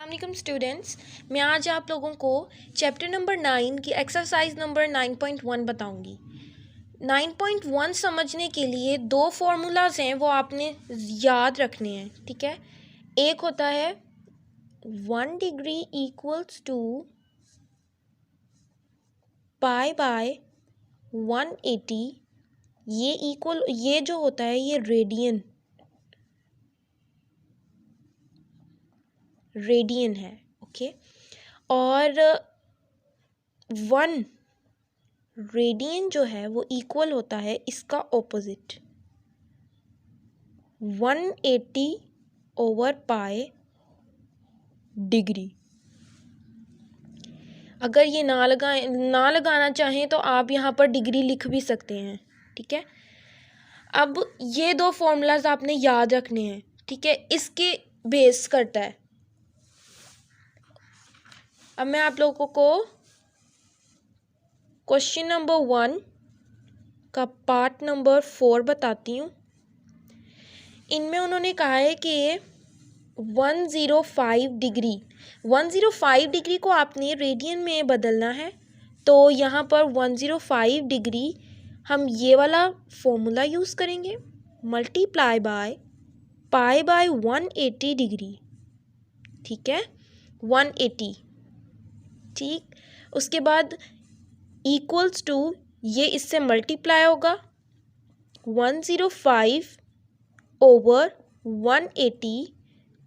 अस्सलाम स्टूडेंट्स, मैं आज आप लोगों को चैप्टर नंबर 9 की एक्सरसाइज नंबर 9.1 बताऊंगी। 9.1 समझने के लिए दो फार्मूलाज हैं, वो आपने याद रखने हैं। ठीक है, एक होता है 1 degree equals to pi by 180। ये जो होता है ये रेडियन है। ओके, और 1 रेडियन जो है वो इक्वल होता है इसका ऑपोजिट 180 ओवर पाई डिग्री। अगर ये ना लगाना चाहें तो आप यहाँ पर डिग्री लिख भी सकते हैं। ठीक है, अब ये दो फॉर्मूलाज आपने याद रखने हैं। ठीक है, इसके बेस करता है। अब मैं आप लोगों को क्वेश्चन नंबर 1 का पार्ट नंबर 4 बताती हूँ। इनमें उन्होंने कहा है कि 105 डिग्री को आपने रेडियन में बदलना है। तो यहाँ पर 105 डिग्री हम ये वाला फॉर्मूला यूज़ करेंगे, multiply by pi by 180 degree. ठीक है, 180। ठीक, उसके बाद इक्वल्स टू ये इससे मल्टीप्लाई होगा 105 ओवर 180,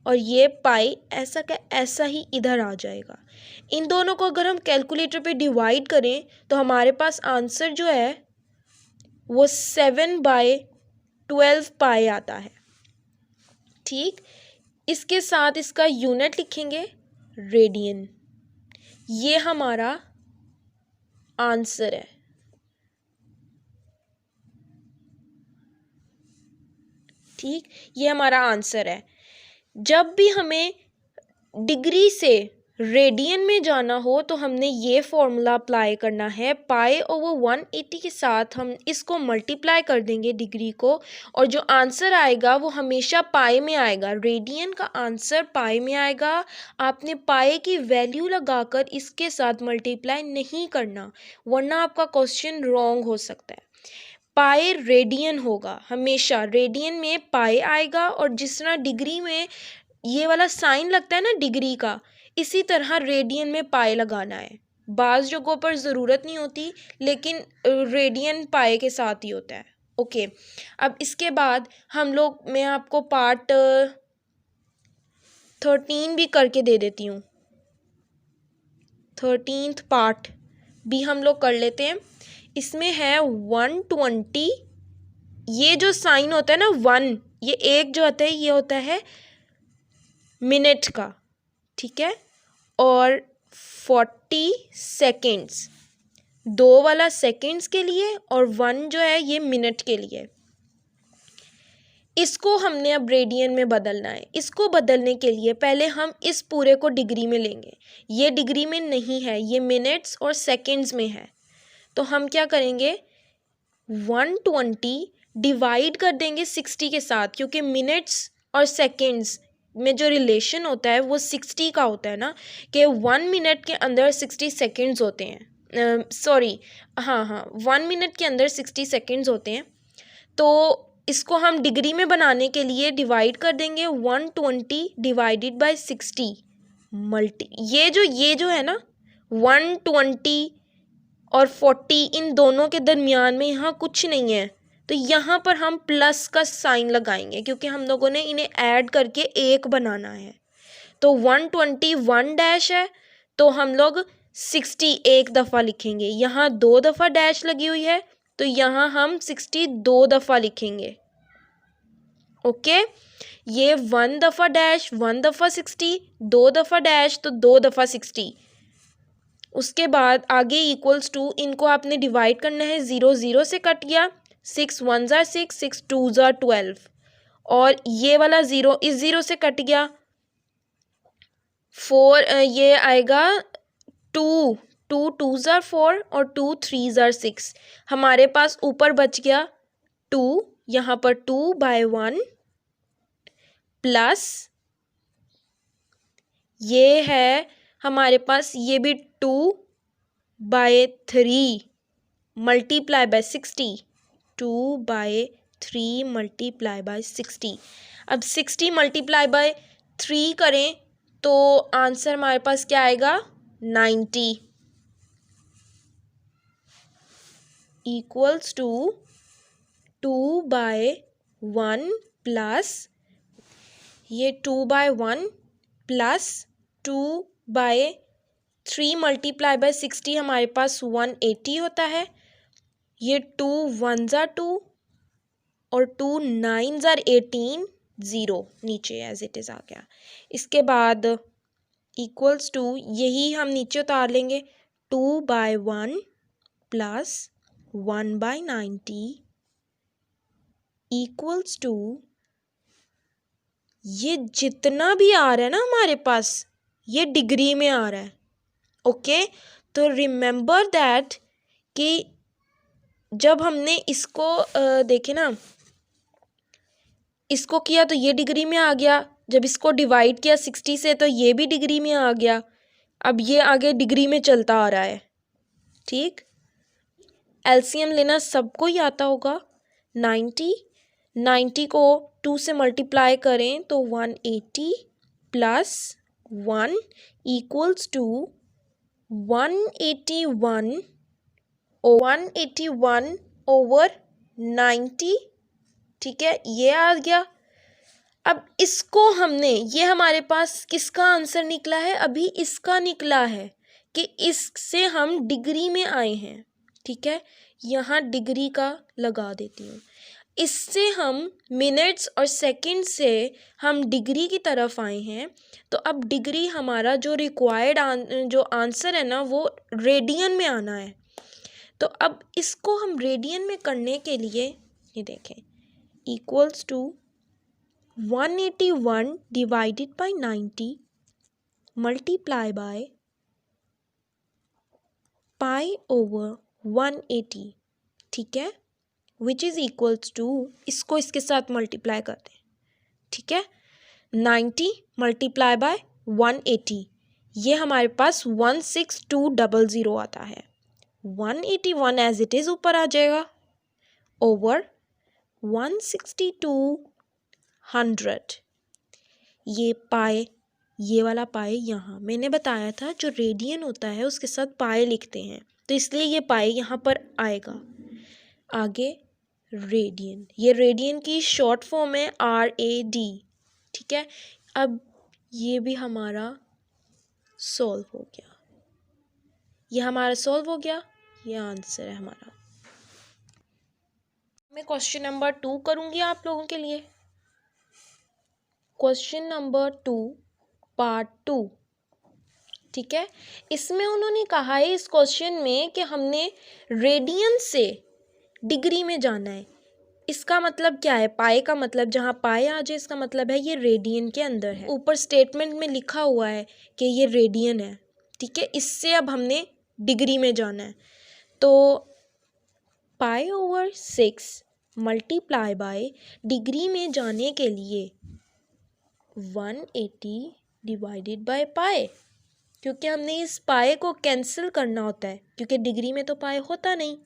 और ये पाई ऐसा का ऐसा ही इधर आ जाएगा। इन दोनों को अगर हम कैलकुलेटर पे डिवाइड करें तो हमारे पास आंसर जो है वो 7/12 पाई आता है। ठीक, इसके साथ इसका यूनिट लिखेंगे रेडियन। ये हमारा आंसर है। ठीक, ये हमारा आंसर है। जब भी हमें डिग्री से रेडियन में जाना हो तो हमने ये फॉर्मूला अप्लाई करना है। पाई ओवर 180 के साथ हम इसको मल्टीप्लाई कर देंगे डिग्री को, और जो आंसर आएगा वो हमेशा पाई में आएगा। रेडियन का आंसर पाई में आएगा। आपने पाई की वैल्यू लगाकर इसके साथ मल्टीप्लाई नहीं करना, वरना आपका क्वेश्चन रॉन्ग हो सकता है। पाई रेडियन होगा, हमेशा रेडियन में पाई आएगा। और जिस तरह डिग्री में ये वाला साइन लगता है ना डिग्री का, इसी तरह रेडियन में पाई लगाना है। बाज़ जगहों पर ज़रूरत नहीं होती, लेकिन रेडियन पाई के साथ ही होता है। ओके, अब इसके बाद हम लोग, मैं आपको पार्ट 13 भी करके दे देती हूँ। 13th पार्ट भी हम लोग कर लेते हैं। इसमें है 120। ये जो साइन होता है ना 1, ये एक जो होता है ये होता है मिनट का। ठीक है, और 40 सेकेंड्स, 2 वाला सेकेंड्स के लिए और 1 जो है ये मिनट के लिए। इसको हमने अब रेडियन में बदलना है। इसको बदलने के लिए पहले हम इस पूरे को डिग्री में लेंगे। ये डिग्री में नहीं है, ये मिनट्स और सेकेंड्स में है। तो हम क्या करेंगे, 120 डिवाइड कर देंगे 60 के साथ, क्योंकि मिनट्स और सेकेंड्स में जो रिलेशन होता है वो 60 का होता है ना, कि 1 मिनट के अंदर 60 सेकेंड्स होते हैं। सॉरी, हाँ, 1 मिनट के अंदर 60 सेकेंड्स होते हैं। तो इसको हम डिग्री में बनाने के लिए डिवाइड कर देंगे 120 डिवाइडेड बाय 60 ये जो है ना 120 और 40, इन दोनों के दरमियान में यहाँ कुछ नहीं है, तो यहाँ पर हम प्लस का साइन लगाएंगे, क्योंकि हम लोगों ने इन्हें ऐड करके एक बनाना है। तो 121 डैश है, तो हम लोग 60 एक दफ़ा लिखेंगे। यहाँ 2 दफ़ा डैश लगी हुई है, तो यहाँ हम 60 2 दफ़ा लिखेंगे। ओके, ये 1 दफ़ा डैश, 1 दफ़ा 60, 2 दफ़ा डैश, तो 2 दफ़ा 60। उसके बाद आगे इक्वल्स टू, इनको आपने डिवाइड करना है। 0 0 से कट गया, 6 1 ज़ा 6, 6 2 ज़ा 12, और ये वाला 0 इस 0 से कट गया। 4 ये आएगा 2 2 2 ज़ा 4 और 2 3 ज़ा 6। हमारे पास ऊपर बच गया 2, यहाँ पर 2/1 प्लस ये है हमारे पास, ये भी 2/3 मल्टीप्लाई बाय 60, 2/3 मल्टीप्लाई बाय 60। अब 60 मल्टीप्लाई बाय 3 करें तो आंसर हमारे पास क्या आएगा, 90 इक्वल्स टू 2/1 प्लस ये 2/1 प्लस 2/3 मल्टीप्लाई बाय 60 हमारे पास 180 होता है। ये 2 1s are 2 और 2 9s are 18, 0 नीचे एज इट इज़ आ गया। इसके बाद इक्वल्स टू, यही हम नीचे उतार लेंगे, 2/1 प्लस 1/90 इक्वल्स टू, ये जितना भी आ रहा है ना हमारे पास ये डिग्री में आ रहा है। ओके, तो रिमेंबर दैट कि जब हमने इसको देखे ना, इसको किया तो ये डिग्री में आ गया, जब इसको डिवाइड किया 60 से तो ये भी डिग्री में आ गया, अब ये आगे डिग्री में चलता आ रहा है। ठीक, एलसीएम लेना सबको ही आता होगा। 90 को 2 से मल्टीप्लाई करें तो 180 प्लस 1 इक्वल्स टू 181 ओवर 90। ठीक है, ये आ गया। अब इसको हमने, ये हमारे पास किसका आंसर निकला है, अभी इसका निकला है कि इससे हम डिग्री में आए हैं। ठीक है, यहाँ डिग्री का लगा देती हूँ। इससे हम मिनट्स और सेकंड से हम डिग्री की तरफ आए हैं। तो अब डिग्री हमारा जो रिक्वायर्ड जो आंसर है ना वो रेडियन में आना है। तो अब इसको हम रेडियन में करने के लिए ये देखें, equals to 181 divided by 90 multiply by pi over 180। ठीक है, विच इज़ इक्वल्स टू, इसको इसके साथ मल्टीप्लाई करते हैं। ठीक है, 90 मल्टीप्लाई बाय 180, ये हमारे पास 16200 आता है। 181 एज इट इज़ ऊपर आ जाएगा ओवर 16200। ये पाए, ये वाला पाए यहाँ मैंने बताया था जो रेडियन होता है उसके साथ पाए लिखते हैं, तो इसलिए ये पाए यहाँ पर आएगा। आगे रेडियन, ये रेडियन की शॉर्ट फॉर्म है RAD। ठीक है, अब ये भी हमारा सॉल्व हो गया, ये हमारा सॉल्व हो गया, ये आंसर है हमारा। मैं क्वेश्चन नंबर 2 करूँगी आप लोगों के लिए। Question number 2 part 2। ठीक है, इसमें उन्होंने कहा है इस क्वेश्चन में कि हमने रेडियन से डिग्री में जाना है। इसका मतलब क्या है, पाए का मतलब जहाँ पाए आ जाए इसका मतलब है ये रेडियन के अंदर है। ऊपर स्टेटमेंट में लिखा हुआ है कि ये रेडियन है। ठीक है, इससे अब हमने डिग्री में जाना है। तो पाई ओवर 6 मल्टीप्लाई बाय, डिग्री में जाने के लिए 180 डिवाइडेड बाय पाए, क्योंकि हमने इस पाए को कैंसिल करना होता है क्योंकि डिग्री में तो पाए होता नहीं,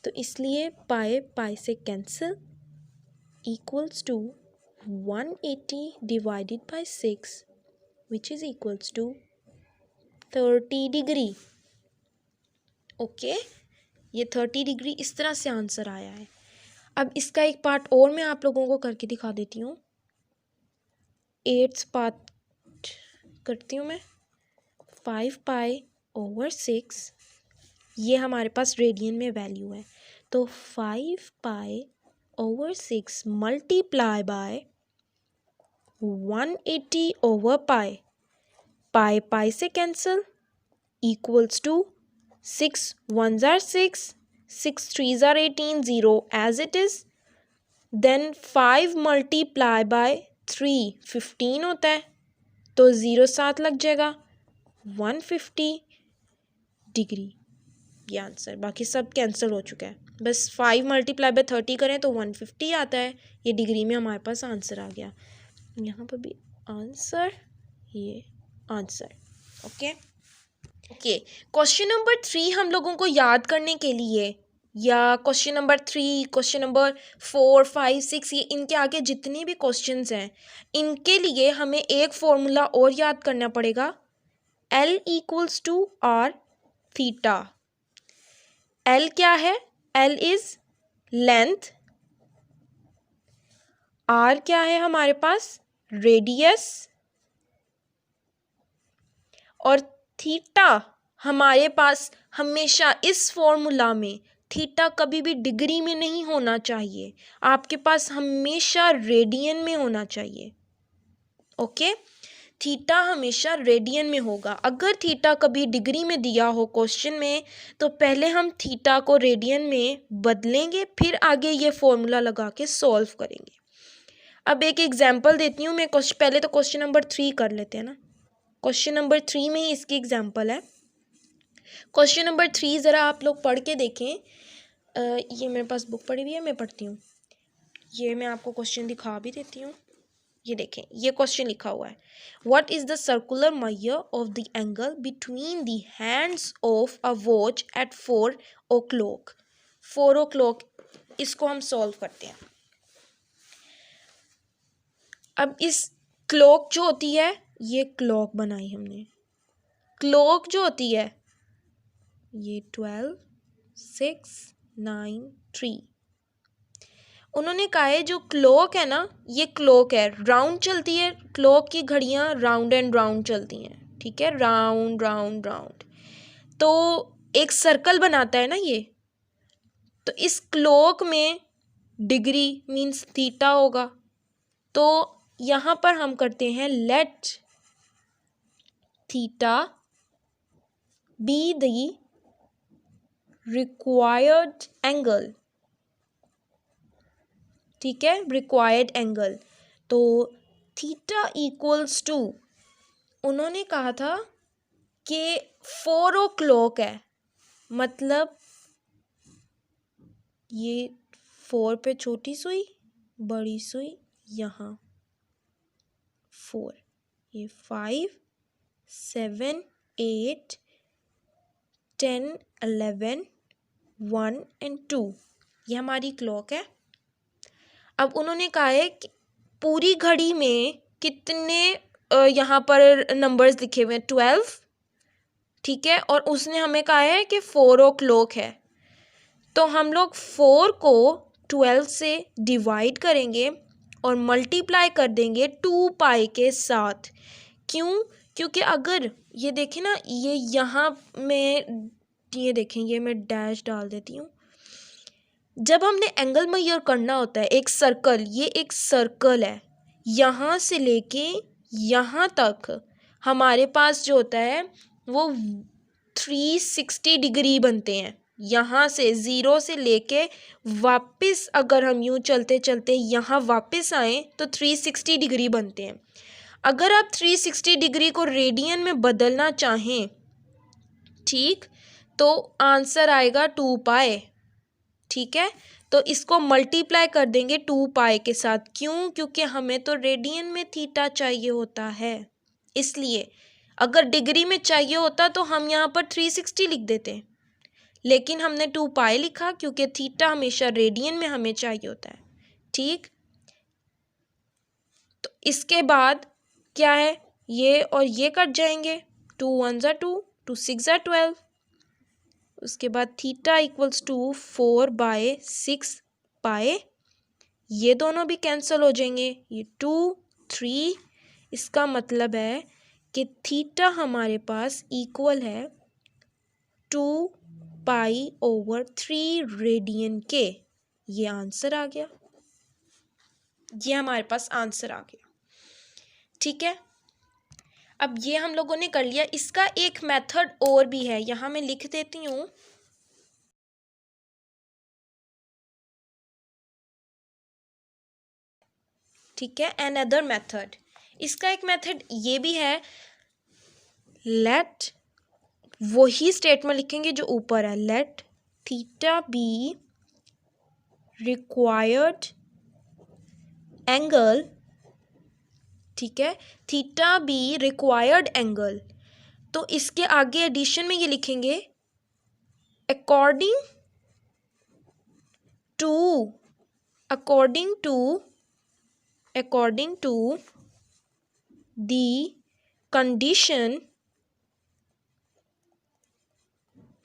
तो इसलिए पाए पाए से cancel equals to 180 divided by 6 which is equals to 30 degree. Okay, ये 30 डिग्री इस तरह से आंसर आया है। अब इसका एक पार्ट और मैं आप लोगों को करके दिखा देती हूँ। 8th पार्ट करती हूँ मैं। 5 पाई ओवर 6, ये हमारे पास रेडियन में वैल्यू है, तो 5 pi over 6 multiply by 180 over pi, pi pi से cancel equals to 6 1s are 6, 6 3s are 18, 0 as it is। Then 5 multiply by 3 15 होता है, तो 0 साथ लग जाएगा, 150 डिग्री ये आंसर। बाकी सब कैंसिल हो चुका है, बस 5 मल्टीप्लाई बाय 30 करें तो 150 आता है। ये डिग्री में हमारे पास आंसर आ गया। यहाँ पर भी आंसर, ये answer. Okay okay, question number 3 हम लोगों को याद करने के लिए, या क्वेश्चन नंबर 3, क्वेश्चन नंबर 4, 5, 6, ये इनके आगे जितने भी क्वेश्चंस हैं इनके लिए हमें एक फॉर्मूला और याद करना पड़ेगा, L equals to are theta. L क्या है? L इज लेंथ, R क्या है हमारे पास? रेडियस, और थीटा हमारे पास हमेशा इस फॉर्मूला में थीटा कभी भी डिग्री में नहीं होना चाहिए, आपके पास हमेशा रेडियन में होना चाहिए। ओके, थीटा हमेशा रेडियन में होगा। अगर थीटा कभी डिग्री में दिया हो क्वेश्चन में तो पहले हम थीटा को रेडियन में बदलेंगे, फिर आगे ये फॉर्मूला लगा के सॉल्व करेंगे। अब एक एग्जांपल देती हूँ मैं, पहले तो क्वेश्चन नंबर 3 कर लेते हैं ना। क्वेश्चन नंबर 3 में ही इसकी एग्जांपल है। क्वेश्चन नंबर 3 ज़रा आप लोग पढ़ के देखें। ये मेरे पास बुक पड़ी हुई है, मैं पढ़ती हूँ। ये मैं आपको क्वेश्चन दिखा भी देती हूँ। ये देखें, ये क्वेश्चन लिखा हुआ है, what is the circular measure of the angle between the hands of a watch at 4 o'clock। 4 o'clock, इसको हम सॉल्व करते हैं। अब इस क्लॉक जो होती है, ये क्लॉक बनाई हमने, क्लॉक जो होती है ये 12, 6, 9, 3। उन्होंने कहा है जो क्लॉक है ना, ये क्लॉक है, राउंड चलती है, क्लॉक की घड़ियाँ राउंड एंड राउंड चलती हैं, ठीक है, राउंड राउंड राउंड। तो एक सर्कल बनाता है ना ये, तो इस क्लॉक में डिग्री मीन्स थीटा होगा। तो यहाँ पर हम करते हैं let theta be the required angle, ठीक है, रिक्वायर्ड एंगल। तो थीटा इक्वल्स टू, उन्होंने कहा था कि 4 o'clock है, मतलब ये 4 पे छोटी सुई, बड़ी सुई यहाँ 4, ये 5, 7, 8, 10, 11, 1 and 2, ये हमारी क्लॉक है। अब उन्होंने कहा है कि पूरी घड़ी में कितने यहाँ पर नंबर्स लिखे हुए हैं, 12, ठीक है, और उसने हमें कहा है कि 4 o'clock है। तो हम लोग 4 को 12 से डिवाइड करेंगे और मल्टीप्लाई कर देंगे 2 पाई के साथ। क्यों? क्योंकि अगर ये देखें ना, ये यहाँ में, ये देखें, ये मैं डैश डाल देती हूँ। जब हमने एंगल मेजर करना होता है, एक सर्कल, ये एक सर्कल है, यहाँ से लेके यहाँ तक हमारे पास जो होता है वो 360 डिग्री बनते हैं। यहाँ से 0 से लेके वापस अगर हम यूँ चलते चलते यहाँ वापस आएँ तो 360 डिग्री बनते हैं। अगर आप 360 डिग्री को रेडियन में बदलना चाहें, ठीक, तो आंसर आएगा 2 पाई, ठीक है। तो इसको मल्टीप्लाई कर देंगे 2 पाई के साथ। क्यों? क्योंकि हमें तो रेडियन में थीटा चाहिए होता है, इसलिए। अगर डिग्री में चाहिए होता तो हम यहाँ पर 360 लिख देते, लेकिन हमने 2 पाई लिखा क्योंकि थीटा हमेशा रेडियन में हमें चाहिए होता है, ठीक। तो इसके बाद क्या है, ये और ये कट जाएंगे, 2 1 ज़ा 2, 2 6 ज़ा 12। उसके बाद थीटा इक्वल्स टू 4/6 पाई, ये दोनों भी कैंसिल हो जाएंगे, ये 2 3। इसका मतलब है कि थीटा हमारे पास इक्वल है 2 पाई/3 रेडियन के। ये आंसर आ गया, ये हमारे पास आंसर आ गया, ठीक है। अब ये हम लोगों ने कर लिया। इसका एक मेथड और भी है, यहाँ मैं लिख देती हूँ। ठीक है, अनदर मेथड, इसका एक मेथड ये भी है, लेट, वही स्टेटमेंट लिखेंगे जो ऊपर है, let theta be required angle ठीक है, थीटा बी रिक्वायर्ड एंगल। तो इसके आगे एडिशन में ये लिखेंगे according to the condition,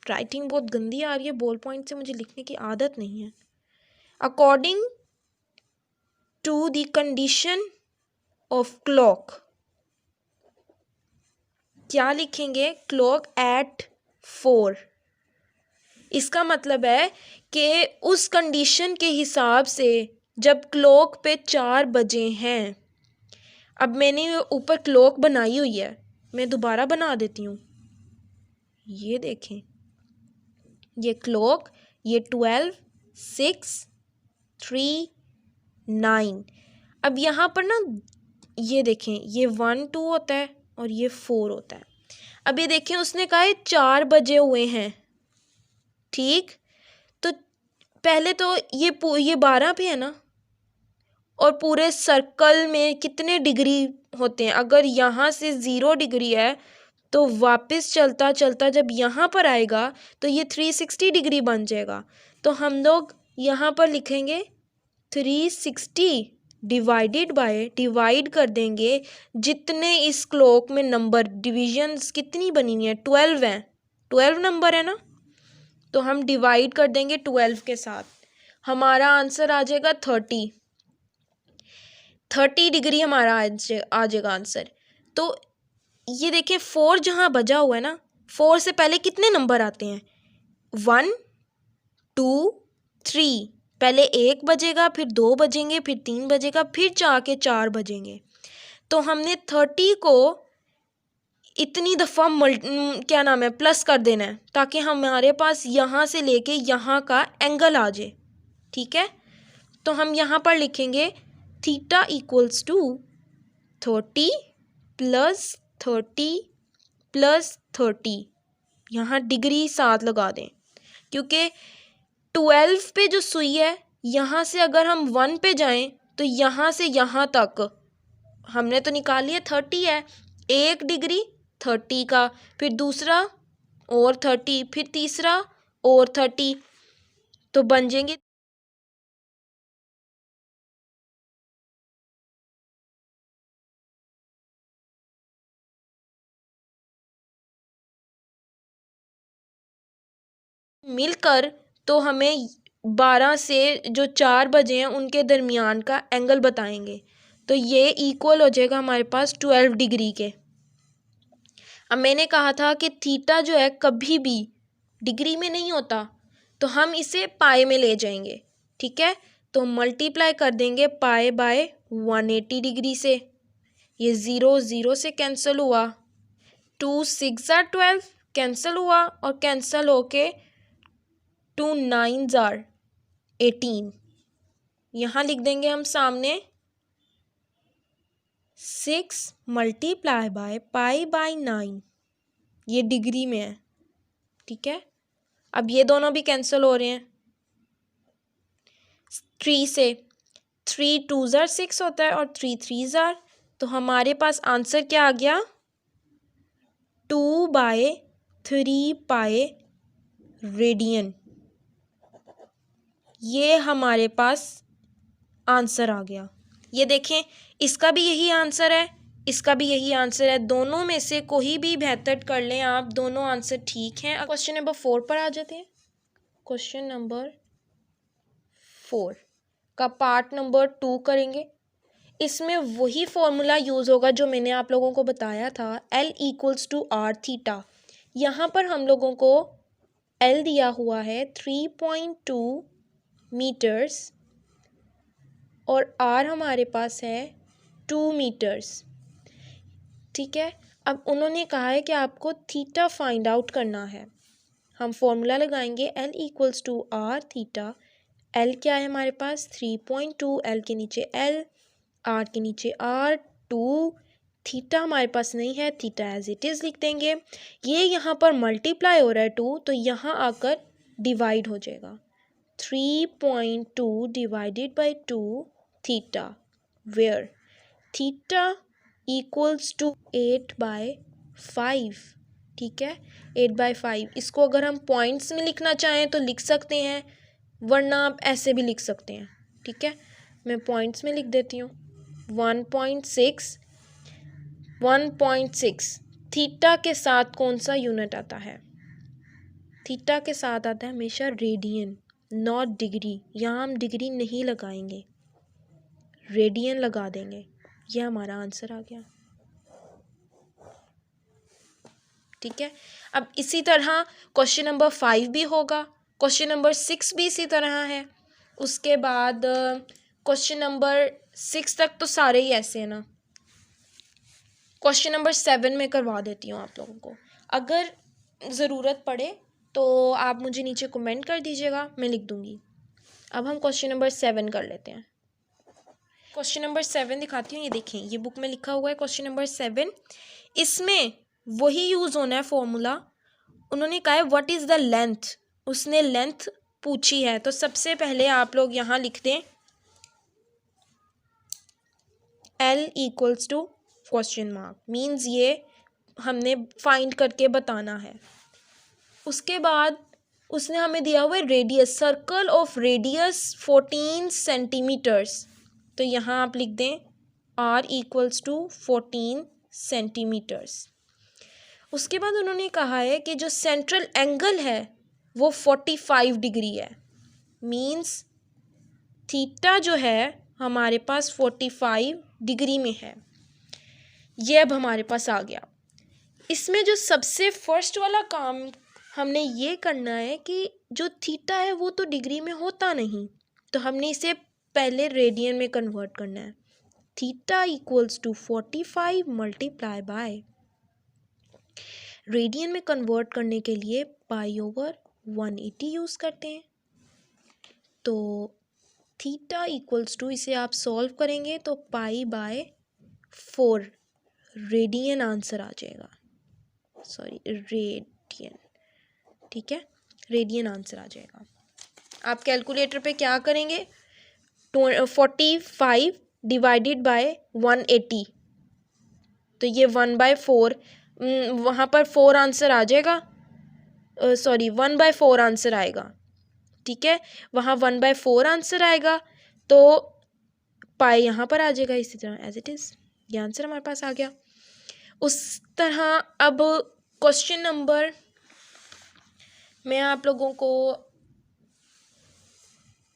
writing बहुत गंदी आ रही है, बॉल पॉइंट से मुझे लिखने की आदत नहीं है। According to the condition of clock, क्या लिखेंगे, क्लॉक एट 4। इसका मतलब है कि उस कंडीशन के हिसाब से जब क्लॉक पे 4 बजे हैं। अब मैंने ऊपर क्लॉक बनाई हुई है, मैं दोबारा बना देती हूँ। ये देखें, ये क्लॉक, ये 12, 6, 3, 9। अब यहाँ पर ना ये देखें, ये 1, 2 होता है और ये 4 होता है। अब ये देखें, उसने कहा है 4 बजे हुए हैं, ठीक। तो पहले तो ये 12 पे है ना, और पूरे सर्कल में कितने डिग्री होते हैं। अगर यहाँ से 0 डिग्री है तो वापस चलता चलता जब यहाँ पर आएगा तो ये 360 डिग्री बन जाएगा। तो हम लोग यहाँ पर लिखेंगे 360 डिवाइड कर देंगे जितने इस क्लॉक में नंबर, डिविजन्स कितनी बनी हुई है, 12 हैं, 12 नंबर है ना, तो हम डिवाइड कर देंगे 12 के साथ। हमारा आंसर आ जाएगा 30 डिग्री हमारा आ जाएगा आंसर। तो ये देखिए 4 जहाँ बजा हुआ है ना, 4 से पहले कितने नंबर आते हैं, 1, 2, 3। पहले 1 बजेगा, फिर 2 बजेंगे, फिर 3 बजेगा, फिर जाके 4 बजेंगे। तो हमने 30 को इतनी दफ़ा क्या नाम है, प्लस कर देना है, ताकि हमारे पास यहाँ से लेके यहाँ का एंगल आ जाए, ठीक है। तो हम यहाँ पर लिखेंगे थीटा इक्वल्स टू 30 + 30 + 30। यहाँ डिग्री साथ लगा दें, क्योंकि 12 पे जो सुई है, यहाँ से अगर हम 1 पे जाएं तो यहाँ से यहाँ तक हमने तो निकाल लिया 30 है, 1 डिग्री 30 का, फिर दूसरा और 30, फिर तीसरा और 30, तो बन जाएंगे मिलकर। तो हमें 12 से जो 4 बजे हैं उनके दरमियान का एंगल बताएंगे। तो ये इक्वल हो जाएगा हमारे पास 12 डिग्री के। अब मैंने कहा था कि थीटा जो है कभी भी डिग्री में नहीं होता, तो हम इसे पाई में ले जाएंगे, ठीक है। तो मल्टीप्लाई कर देंगे पाई बाय 180 डिग्री से। ये 0 0 से कैंसिल हुआ, 2 6 12 कैंसिल हुआ, और कैंसिल होके 2 9 18। यहाँ लिख देंगे हम सामने 6 मल्टीप्लाई बाय पाई बाय 9, ये डिग्री में है, ठीक है। अब ये दोनों भी कैंसिल हो रहे हैं, 3 से 3 2 6 होता है और 3 3 तो हमारे पास आंसर क्या आ गया, 2/3 पाई रेडियन। ये हमारे पास आंसर आ गया। ये देखें, इसका भी यही आंसर है, इसका भी यही आंसर है। दोनों में से कोई भी बेहतर कर लें आप, दोनों आंसर ठीक हैं। अब क्वेश्चन नंबर 4 पर आ जाते हैं। क्वेश्चन नंबर 4 का पार्ट नंबर 2 करेंगे। इसमें वही फॉर्मूला यूज़ होगा जो मैंने आप लोगों को बताया था, L = R थीटा। यहाँ पर हम लोगों को L दिया हुआ है 3.2 मीटर्स और R हमारे पास है 2 मीटर्स, ठीक है। अब उन्होंने कहा है कि आपको थीटा फाइंड आउट करना है। हम फॉर्मूला लगाएंगे L = R थीटा। L क्या है हमारे पास 3.2, L के नीचे L, R के नीचे R, 2, थीटा हमारे पास नहीं है, थीटा एज इट इज़ लिख देंगे। ये यहाँ पर मल्टीप्लाई हो रहा है 2, तो यहाँ आकर डिवाइड हो जाएगा, 3.2 / 2 theta, where theta equals to 8/5। ठीक है, 8/5। इसको अगर हम पॉइंट्स में लिखना चाहें तो लिख सकते हैं, वरना आप ऐसे भी लिख सकते हैं। ठीक है, मैं पॉइंट्स में लिख देती हूँ। 1.6 1.6 थीटा के साथ कौन सा यूनिट आता है? थीटा के साथ आता है हमेशा रेडियन, नॉट डिग्री। यहाँ हम डिग्री नहीं लगाएंगे, रेडियन लगा देंगे। यह हमारा आंसर आ गया। ठीक है, अब इसी तरह क्वेश्चन नंबर 5 भी होगा, क्वेश्चन नंबर 6 भी इसी तरह है। उसके बाद क्वेश्चन नंबर 6 तक तो सारे ही ऐसे हैं ना। क्वेश्चन नंबर 7 में करवा देती हूँ आप लोगों को, अगर ज़रूरत पड़े तो आप मुझे नीचे कमेंट कर दीजिएगा, मैं लिख दूँगी। अब हम क्वेश्चन नंबर 7 कर लेते हैं। क्वेश्चन नंबर 7 दिखाती हूँ, ये देखें, ये बुक में लिखा हुआ है क्वेश्चन नंबर 7। इसमें वही यूज़ होना है फॉर्मूला। उन्होंने कहा है व्हाट इज़ द लेंथ, उसने लेंथ पूछी है। तो सबसे पहले आप लोग यहाँ लिख दें L equals to question mark, means ये हमने फाइंड करके बताना है। उसके बाद उसने हमें दिया हुआ है radius, circle of radius 14 centimetres. तो यहाँ आप लिख दें R इक्वल्स टू 14 सेंटीमीटर्स। उसके बाद उन्होंने कहा है कि जो सेंट्रल एंगल है वो 45 डिग्री है, मीन्स थीटा जो है हमारे पास 45 डिग्री में है। ये अब हमारे पास आ गया। इसमें जो सबसे फर्स्ट वाला काम हमने ये करना है कि जो थीटा है वो तो डिग्री में होता नहीं, तो हमने इसे पहले रेडियन में कन्वर्ट करना है। Theta equals to 45 multiply by, radian में कन्वर्ट करने के लिए π/180 यूज़ करते हैं। तो थीटा इक्वल्स टू, इसे आप सॉल्व करेंगे तो π/4 रेडियन आंसर आ जाएगा, सॉरी रेडियन। ठीक है, रेडियन आंसर आ जाएगा। आप कैलकुलेटर पे क्या करेंगे, 45 डिवाइडेड बाय 180, तो ये 1/4, वहाँ पर 4 आंसर आ जाएगा, सॉरी 1/4 आंसर आएगा। ठीक है, वहाँ 1/4 आंसर आएगा, तो पाई यहाँ पर आ जाएगा इसी तरह एज इट इज़। ये आंसर हमारे पास आ गया। उस तरह अब क्वेश्चन नंबर, मैं आप लोगों को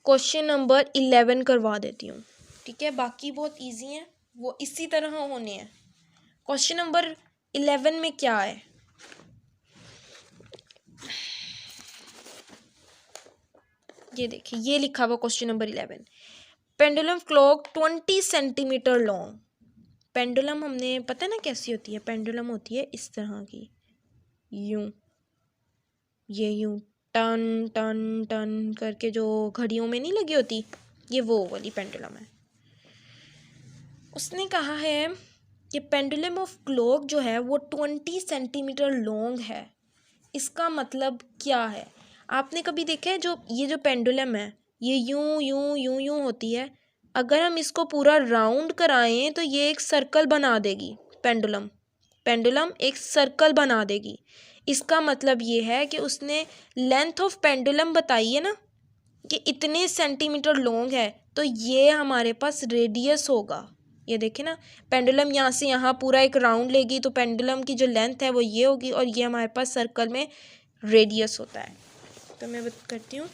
क्वेश्चन नंबर 11 करवा देती हूँ। ठीक है, बाकी बहुत इजी हैं, वो इसी तरह होने हैं। क्वेश्चन नंबर 11 में क्या है, ये देखिए, ये लिखा हुआ question number 11, pendulum clock 20 centimetre long. Pendulum हमने पता है ना कैसी होती है, पेंडुलम होती है इस तरह की, यूं, ये यूं टन टन टन करके जो घड़ियों में नहीं लगी होती, ये वो वाली पेंडुलम है। उसने कहा है कि पेंडुलम ऑफ क्लॉक जो है वो 20 सेंटीमीटर लॉन्ग है। इसका मतलब क्या है? आपने कभी देखा है जो ये जो पेंडुलम है ये यूं यूं यूं यूं होती है, अगर हम इसको पूरा राउंड कराएं तो ये एक सर्कल बना देगी। पेंडुलम एक सर्कल बना देगी। इसका मतलब ये है कि उसने लेंथ ऑफ पेंडुलम बताई है ना कि इतने सेंटीमीटर लॉन्ग है, तो ये हमारे पास रेडियस होगा। ये देखें ना, पेंडुलम यहाँ से यहाँ पूरा एक राउंड लेगी, तो पेंडुलम की जो लेंथ है वो ये होगी, और ये हमारे पास सर्कल में रेडियस होता है। तो मैं बात करती हूँ,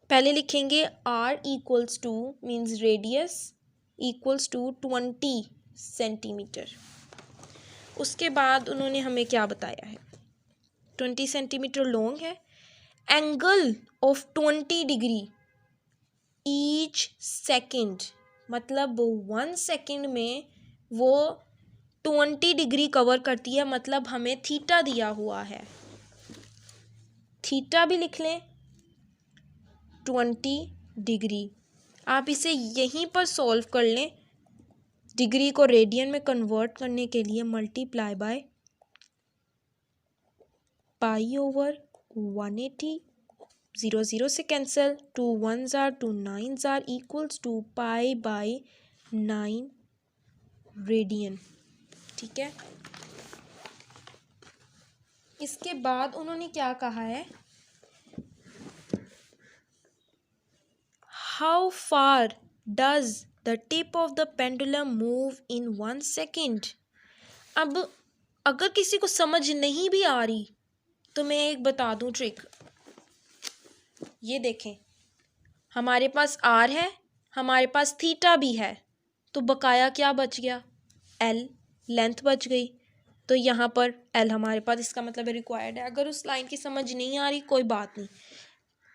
पहले लिखेंगे R equals to, means radius equals to 20 centimetre. उसके बाद उन्होंने हमें क्या बताया है, 20 सेंटीमीटर लॉन्ग है, angle of 20 degree each second, मतलब 1 सेकेंड में वो 20 डिग्री कवर करती है, मतलब हमें थीटा दिया हुआ है। थीटा भी लिख लें 20 डिग्री। आप इसे यहीं पर सॉल्व कर लें, डिग्री को रेडियन में कन्वर्ट करने के लिए मल्टीप्लाई बाय π/180, 0 0 से cancel, 2 1s are 2 9s are equals to π/9 radian, ठीक है। इसके बाद उन्होंने क्या कहा है, how far does the tip of the pendulum move in 1 second. अब अगर किसी को समझ नहीं भी आ रही तो मैं एक बता दूं ट्रिक। ये देखें, हमारे पास आर है, हमारे पास थीटा भी है, तो बकाया क्या बच गया, एल, लेंथ बच गई। तो यहाँ पर एल हमारे पास, इसका मतलब रिक्वायर्ड है। अगर उस लाइन की समझ नहीं आ रही कोई बात नहीं,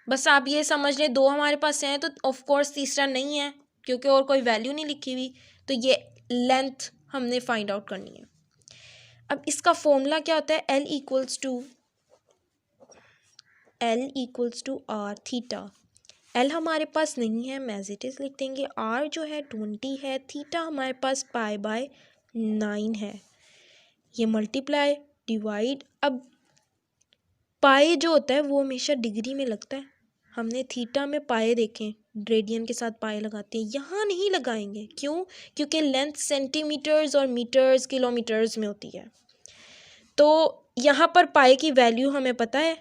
बस आप ये समझ लें दो हमारे पास हैं तो ऑफ कोर्स तीसरा नहीं है क्योंकि और कोई वैल्यू नहीं लिखी हुई, तो ये लेंथ हमने फाइंड आउट करनी है। अब इसका फॉर्मूला क्या होता है, L equals to are theta. L हमारे पास नहीं है, हम एज इट इज़ लिख देंगे। आर जो है 20 है, थीटा हमारे पास π/9 है। ये मल्टीप्लाई डिवाइड, अब पाई जो होता है वो हमेशा डिग्री में लगता है। हमने थीटा में पाए देखें, रेडियन के साथ पाए लगाते हैं, यहाँ नहीं लगाएंगे। क्यों? क्योंकि लेंथ सेंटीमीटर्स और मीटर्स किलोमीटर्स में होती है। तो यहाँ पर पाए की वैल्यू हमें पता है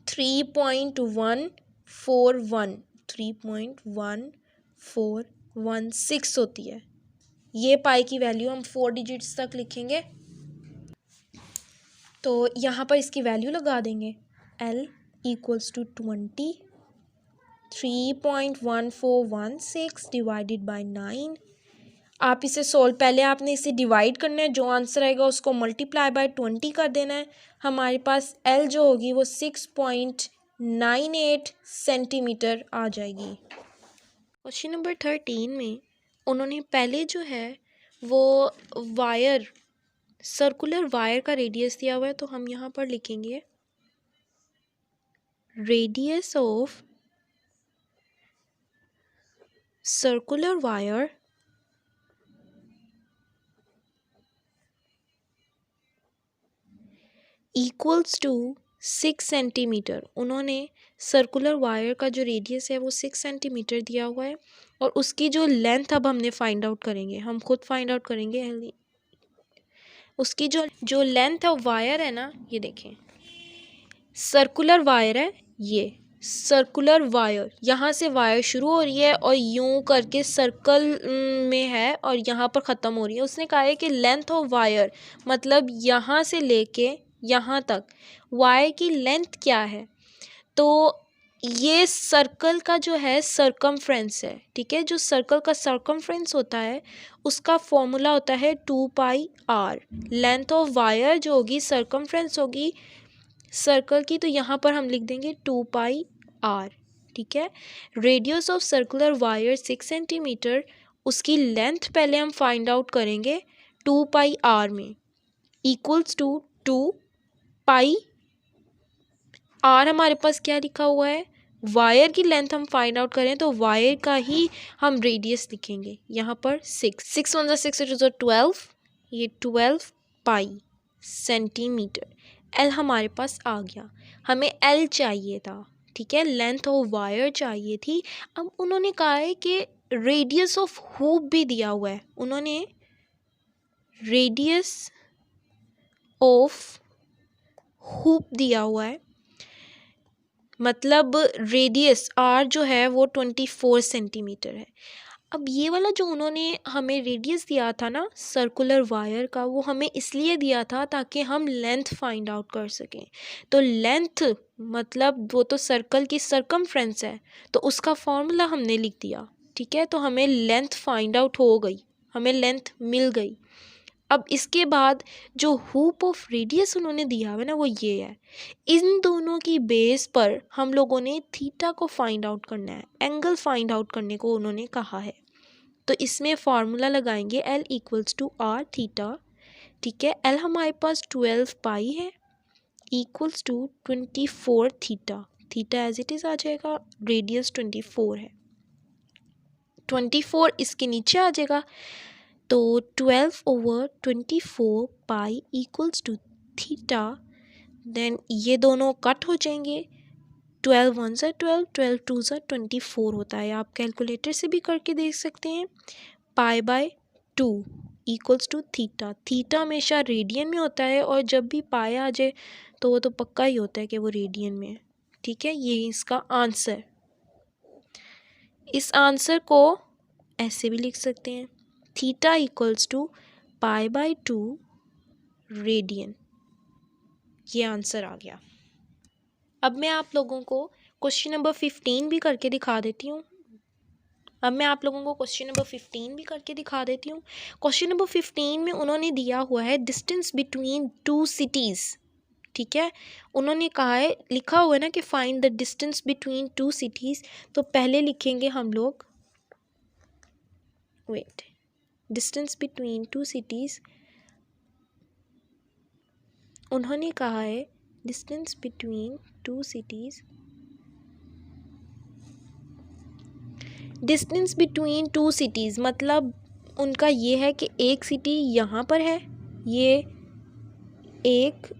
3.1416 होती है। ये पाई की वैल्यू हम 4 डिजिट्स तक लिखेंगे, तो यहाँ पर इसकी वैल्यू लगा देंगे। L equals to 20, 3.1416 divided by 9। आप इसे सोल्व, पहले आपने इसे डिवाइड करना है, जो आंसर आएगा उसको मल्टीप्लाई बाय 20 कर देना है। हमारे पास L जो होगी वो 6.98 सेंटीमीटर आ जाएगी। क्वेश्चन नंबर 13 में उन्होंने पहले जो है वो वायर, सर्कुलर वायर का रेडियस दिया हुआ है, तो हम यहाँ पर लिखेंगे radius of circular wire equals to 6 centimetre. उन्होंने सर्कुलर वायर का जो रेडियस है वो 6 सेंटीमीटर दिया हुआ है, और उसकी जो लेंथ अब हमने फाइंड आउट करेंगे, हम खुद फाइंड आउट करेंगे। उसकी जो लेंथ ऑफ वायर है ना, ये देखें सर्कुलर वायर है, ये सर्कुलर वायर, यहाँ से वायर शुरू हो रही है और यूं करके सर्कल में है और यहाँ पर ख़त्म हो रही है। उसने कहा है कि लेंथ ऑफ वायर मतलब यहाँ से लेके यहाँ तक वायर की लेंथ क्या है, तो ये सर्कल का जो है सर्कमफ्रेंस है, ठीक है। जो सर्कल का सर्कमफ्रेंस होता है उसका फॉर्मूला होता है 2πr। लेंथ ऑफ वायर जो होगी सर्कमफ्रेंस होगी सर्कल की, तो यहाँ पर हम लिख देंगे 2πr, ठीक है। Radius of circular wire 6 centimetre, उसकी लेंथ पहले हम फाइंड आउट करेंगे 2πr में, इक्वल्स टू 2πr। हमारे पास क्या लिखा हुआ है, वायर की लेंथ हम फाइंड आउट करें तो वायर का ही हम रेडियस लिखेंगे। यहाँ पर 6 1 6 इट इज 12, ये 12 पाई सेंटीमीटर। एल हमारे पास आ गया, हमें एल चाहिए था, ठीक है, लेंथ ऑफ वायर चाहिए थी। अब उन्होंने कहा है कि रेडियस ऑफ हुप भी दिया हुआ है। उन्होंने रेडियस ऑफ हुप दिया हुआ है, मतलब रेडियस आर जो है वो 24 सेंटीमीटर है। अब ये वाला जो उन्होंने हमें रेडियस दिया था ना सर्कुलर वायर का, वो हमें इसलिए दिया था ताकि हम लेंथ फाइंड आउट कर सकें। तो लेंथ मतलब वो तो सर्कल की सर्कमफ्रेंस है, तो उसका फॉर्मूला हमने लिख दिया, ठीक है। तो हमें लेंथ फाइंड आउट हो गई, हमें लेंथ मिल गई। अब इसके बाद जो हुप ऑफ रेडियस उन्होंने दिया हुआ है ना वो ये है। इन दोनों की बेस पर हम लोगों ने थीटा को फाइंड आउट करना है, एंगल फाइंड आउट करने को उन्होंने कहा है। तो इसमें फार्मूला लगाएंगे L equals to are theta, ठीक है। L हमारे पास 12 पाई है equals to 24 theta, theta as it is आ जाएगा, रेडियस 24 है, 24 इसके नीचे आ जाएगा, तो 12/24 pi equals to theta. Then ये दोनों कट हो जाएंगे, 12 1 से 12, 12 2 से 24 होता है। आप कैलकुलेटर से भी करके देख सकते हैं। Pi by 2 equals to theta. Theta हमेशा रेडियन में होता है और जब भी पाई आ जाए तो वो तो पक्का ही होता है कि वो रेडियन में है। ठीक है, ये इसका आंसर। इस आंसर को ऐसे भी लिख सकते हैं, theta equals to pi by 2 radian. ये आंसर आ गया। अब मैं आप लोगों को क्वेश्चन नंबर 15 भी करके दिखा देती हूँ। क्वेश्चन नंबर 15 में उन्होंने दिया हुआ है डिस्टेंस बिटवीन टू सिटीज़। ठीक है, उन्होंने कहा है, लिखा हुआ है ना कि find the distance between two cities. तो पहले लिखेंगे हम लोग, wait, distance between two cities. उन्होंने कहा है distance between two cities, distance between two cities मतलब उनका ये है कि एक सिटी यहाँ पर है, ये एक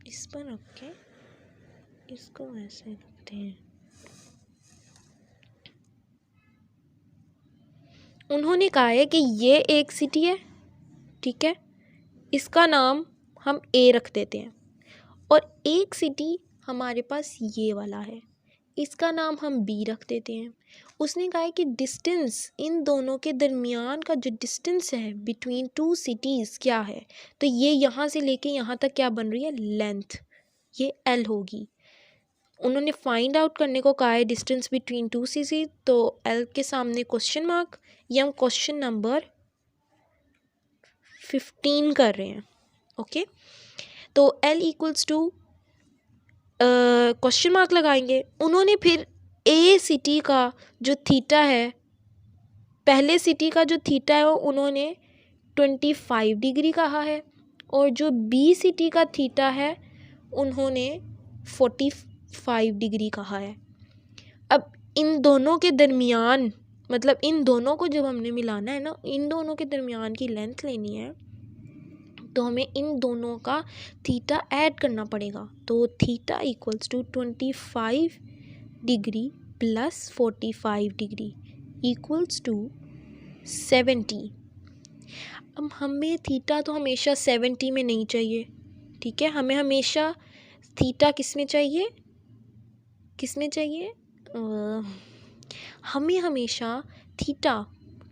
इस पर रख के इसको ऐसे रखते हैं। उन्होंने कहा है कि ये एक सिटी है, ठीक है, इसका नाम हम ए रख देते हैं, और एक सिटी हमारे पास ये वाला है, इसका नाम हम बी रख देते हैं। उसने कहा है कि डिस्टेंस इन दोनों के दरमियान का जो डिस्टेंस है बिटवीन टू सिटीज़ क्या है। तो ये यहाँ से लेके यहाँ तक क्या बन रही है, लेंथ, ये एल होगी। उन्होंने फाइंड आउट करने को कहा है डिस्टेंस बिटवीन टू सिटीज़, तो एल के सामने क्वेश्चन मार्क। ये हम क्वेश्चन नंबर 15 कर रहे हैं। ओके, तो L equals to question mark लगाएंगे। उन्होंने फिर ए सिटी का जो थीटा है, पहले सिटी का जो थीटा है वो उन्होंने 25 डिग्री कहा है, और जो बी सिटी का थीटा है उन्होंने 45 डिग्री कहा है। अब इन दोनों के दरमियान, मतलब इन दोनों को जब हमने मिलाना है ना, इन दोनों के दरमियान की लेंथ लेनी है, तो हमें इन दोनों का थीटा ऐड करना पड़ेगा। तो theta equals to 25 degree plus 45 degree equals to 70। अब हमें थीटा तो हमेशा 70 में नहीं चाहिए, ठीक है, हमें हमेशा थीटा किस में चाहिए, हमें हमेशा थीटा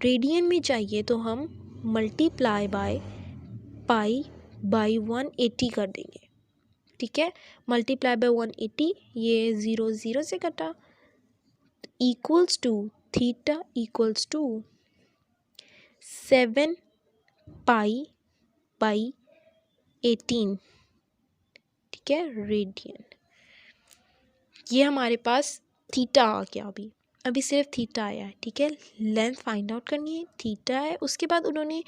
रेडियन में चाहिए। तो हम मल्टीप्लाई बाय पाई बाई 180 कर देंगे। ठीक है, मल्टीप्लाई बाय 180, ये 0 0 से कटा, equals to theta equals to 7 pi by 18। ठीक है, रेडियन। ये हमारे पास थीटा आ गया। अभी सिर्फ थीटा आया है। ठीक है, लेंथ फाइंड आउट करनी है, थीटा है। उसके बाद उन्होंने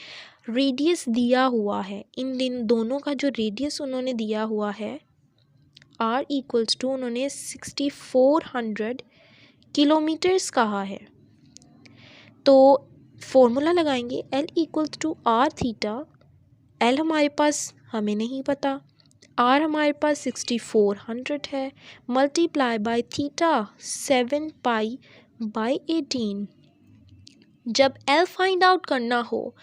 रेडियस दिया हुआ है, इन दोनों का जो रेडियस उन्होंने दिया हुआ है r इक्वल्स टू, उन्होंने 6400 किलोमीटर्स कहा है। तो फॉर्मूला लगाएंगे, l equals to are theta. l हमारे पास हमें नहीं पता, r हमारे पास 6400 है, multiply by theta 7 pi by 18। जब l फाइंड आउट करना हो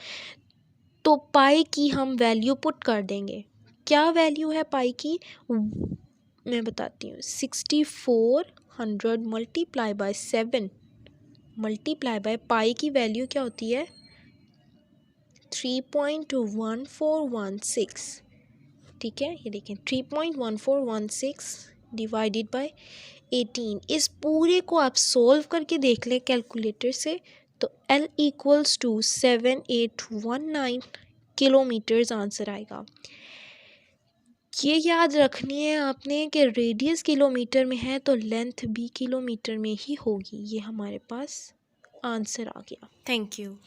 तो पाई की हम वैल्यू पुट कर देंगे। क्या वैल्यू है पाई की, मैं बताती हूँ। 6400 मल्टीप्लाई बाय 7 मल्टीप्लाई बाय पाई की वैल्यू क्या होती है, 3.1416। ठीक है, ये देखें 3.1416 डिवाइडेड बाय 18। इस पूरे को आप सोल्व करके देख लें कैलकुलेटर से, तो L equals to 7819 kilometres answer आएगा। ये याद रखनी है आपने कि रेडियस किलोमीटर में है तो लेंथ भी किलोमीटर में ही होगी। ये हमारे पास आंसर आ गया। Thank you.